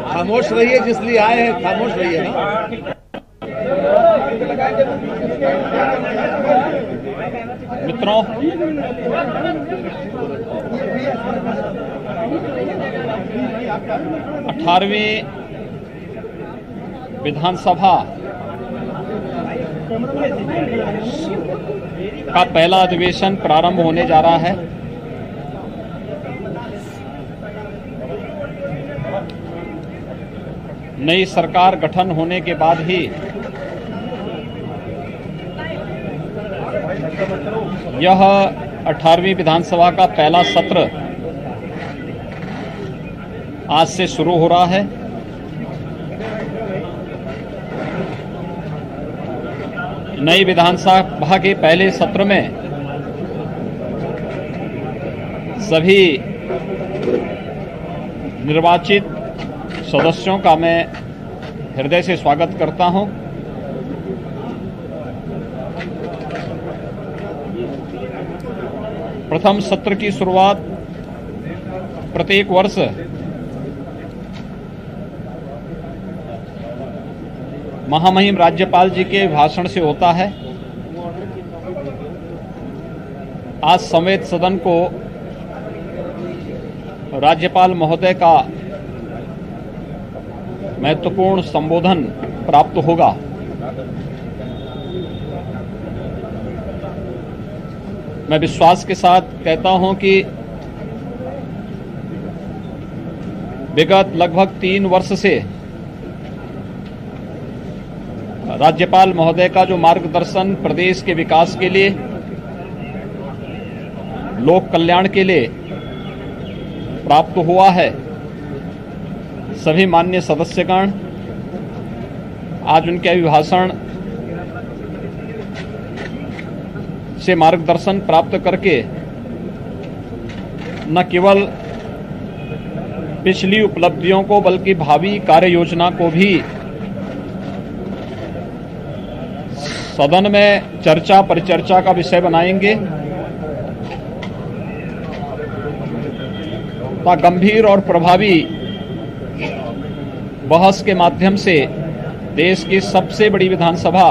खामोश रहिए, जिसलिए आए हैं खामोश रहिए ना। मित्रों, अठारहवीं विधानसभा का पहला अधिवेशन प्रारंभ होने जा रहा है। नई सरकार गठन होने के बाद ही यह 18वीं विधानसभा का पहला सत्र आज से शुरू हो रहा है। नई विधानसभा के पहले सत्र में सभी निर्वाचित सदस्यों का मैं हृदय से स्वागत करता हूं। प्रथम सत्र की शुरुआत प्रत्येक वर्ष महामहिम राज्यपाल जी के भाषण से होता है। आज संवेद सदन को राज्यपाल महोदय का महत्वपूर्ण संबोधन प्राप्त होगा। मैं विश्वास के साथ कहता हूं कि विगत लगभग 3 वर्ष से राज्यपाल महोदय का जो मार्गदर्शन प्रदेश के विकास के लिए, लोक कल्याण के लिए प्राप्त हुआ है, सभी माननीय सदस्यगण आज उनके अभिभाषण से मार्गदर्शन प्राप्त करके न केवल पिछली उपलब्धियों को बल्कि भावी कार्य योजना को भी सदन में चर्चा परिचर्चा का विषय बनाएंगे। गंभीर और प्रभावी बहस के माध्यम से देश की सबसे बड़ी विधानसभा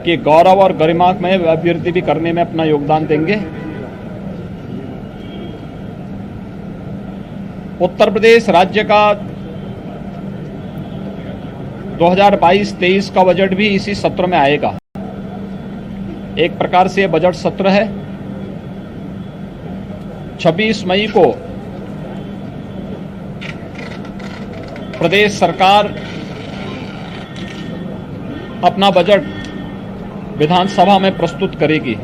के गौरव और गरिमा में अभिवृद्धि भी करने में अपना योगदान देंगे। उत्तर प्रदेश राज्य का 2022-23 का बजट भी इसी सत्र में आएगा। एक प्रकार से बजट सत्र है। 26 मई को प्रदेश सरकार अपना बजट विधानसभा में प्रस्तुत करेगी।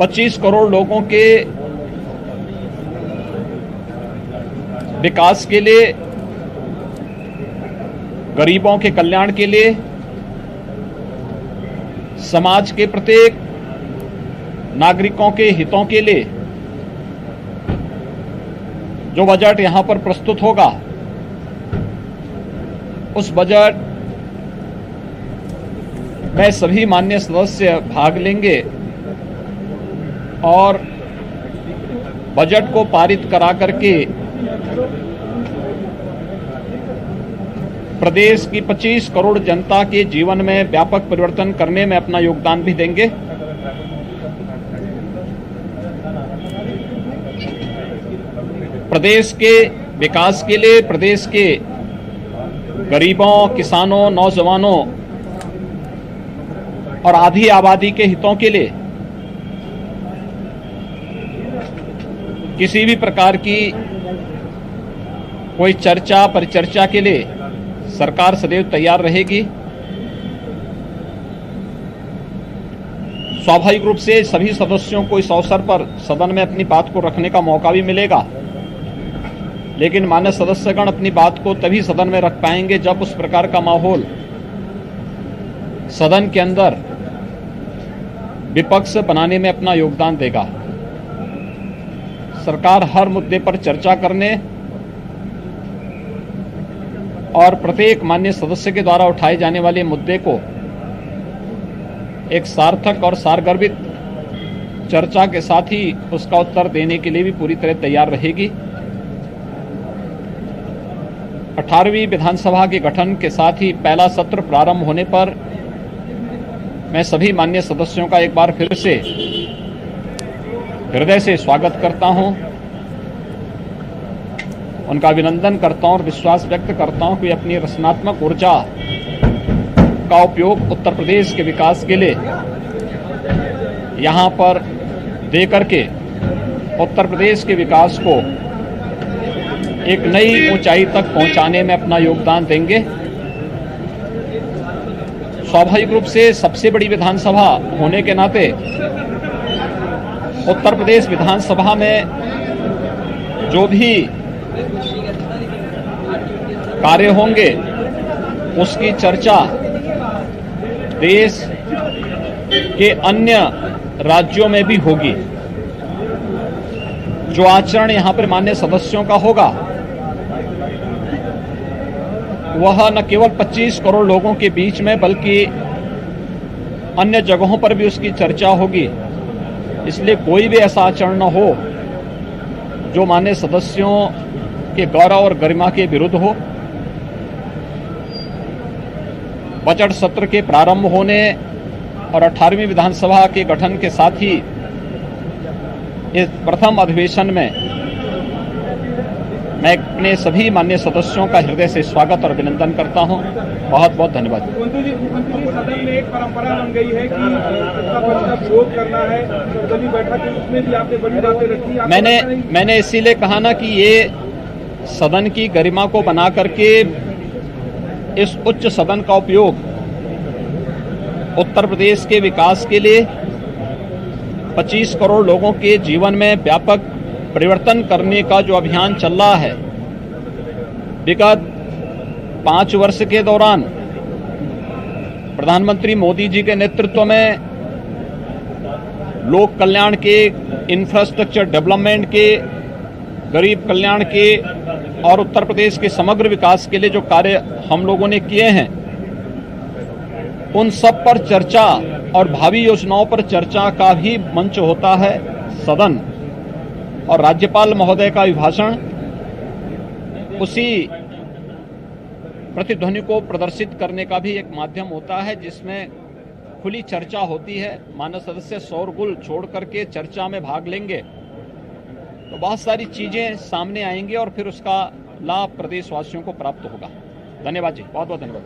25 करोड़ लोगों के विकास के लिए, गरीबों के कल्याण के लिए, समाज के प्रत्येक नागरिकों के हितों के लिए जो बजट यहां पर प्रस्तुत होगा, उस बजट में सभी माननीय सदस्य भाग लेंगे और बजट को पारित करा करके प्रदेश की 25 करोड़ जनता के जीवन में व्यापक परिवर्तन करने में अपना योगदान भी देंगे। प्रदेश के विकास के लिए, प्रदेश के गरीबों, किसानों, नौजवानों और आधी आबादी के हितों के लिए किसी भी प्रकार की कोई चर्चा परिचर्चा के लिए सरकार सदैव तैयार रहेगी। स्वाभाविक रूप से सभी सदस्यों को इस अवसर पर सदन में अपनी बात को रखने का मौका भी मिलेगा, लेकिन माननीय सदस्यगण अपनी बात को तभी सदन में रख पाएंगे जब उस प्रकार का माहौल सदन के अंदर विपक्ष बनाने में अपना योगदान देगा। सरकार हर मुद्दे पर चर्चा करने और प्रत्येक माननीय सदस्य के द्वारा उठाए जाने वाले मुद्दे को एक सार्थक और सारगर्भित चर्चा के साथ ही उसका उत्तर देने के लिए भी पूरी तरह तैयार रहेगी। 18वीं विधानसभा के गठन के साथ ही पहला सत्र प्रारंभ होने पर मैं सभी माननीय सदस्यों का एक बार फिर से हृदय से स्वागत करता हूं, उनका अभिनंदन करता हूं और विश्वास व्यक्त करता हूं कि अपनी रचनात्मक ऊर्जा का उपयोग उत्तर प्रदेश के विकास के लिए यहां पर दे करके उत्तर प्रदेश के विकास को एक नई ऊंचाई तक पहुंचाने में अपना योगदान देंगे। स्वाभाविक रूप से सबसे बड़ी विधानसभा होने के नाते उत्तर प्रदेश विधानसभा में जो भी कार्य होंगे उसकी चर्चा देश के अन्य राज्यों में भी होगी। जो आचरण यहां पर माननीय सदस्यों का होगा वह न केवल 25 करोड़ लोगों के बीच में बल्कि अन्य जगहों पर भी उसकी चर्चा होगी। इसलिए कोई भी ऐसा आचरण न हो जो माननीय सदस्यों के गौरव और गरिमा के विरुद्ध हो। बजट सत्र के प्रारंभ होने और 18वीं विधानसभा के गठन के साथ ही इस प्रथम अधिवेशन में मैं अपने सभी माननीय सदस्यों का हृदय से स्वागत और अभिनंदन करता हूं। बहुत बहुत धन्यवाद। मुख्यमंत्री जी, सदन में एक परंपरा बन गई है कि सत्ता पक्ष का विरोध करना है। सर्वदलीय बैठक है, उसमें भी आपने बड़ी बातें रखी। मैंने इसीलिए कहा ना कि ये सदन की गरिमा को बना करके इस उच्च सदन का उपयोग उत्तर प्रदेश के विकास के लिए 25 करोड़ लोगों के जीवन में व्यापक परिवर्तन करने का जो अभियान चल रहा है, विगत 5 वर्ष के दौरान प्रधानमंत्री मोदी जी के नेतृत्व में लोक कल्याण के, इंफ्रास्ट्रक्चर डेवलपमेंट के, गरीब कल्याण के और उत्तर प्रदेश के समग्र विकास के लिए जो कार्य हम लोगों ने किए हैं उन सब पर चर्चा और भावी योजनाओं पर चर्चा का भी मंच होता है सदन। और राज्यपाल महोदय का अभिभाषण उसी प्रतिध्वनि को प्रदर्शित करने का भी एक माध्यम होता है जिसमें खुली चर्चा होती है। माननीय सदस्य शोरगुल छोड़ करके चर्चा में भाग लेंगे तो बहुत सारी चीजें सामने आएंगी और फिर उसका लाभ प्रदेशवासियों को प्राप्त होगा। धन्यवाद जी, बहुत बहुत धन्यवाद।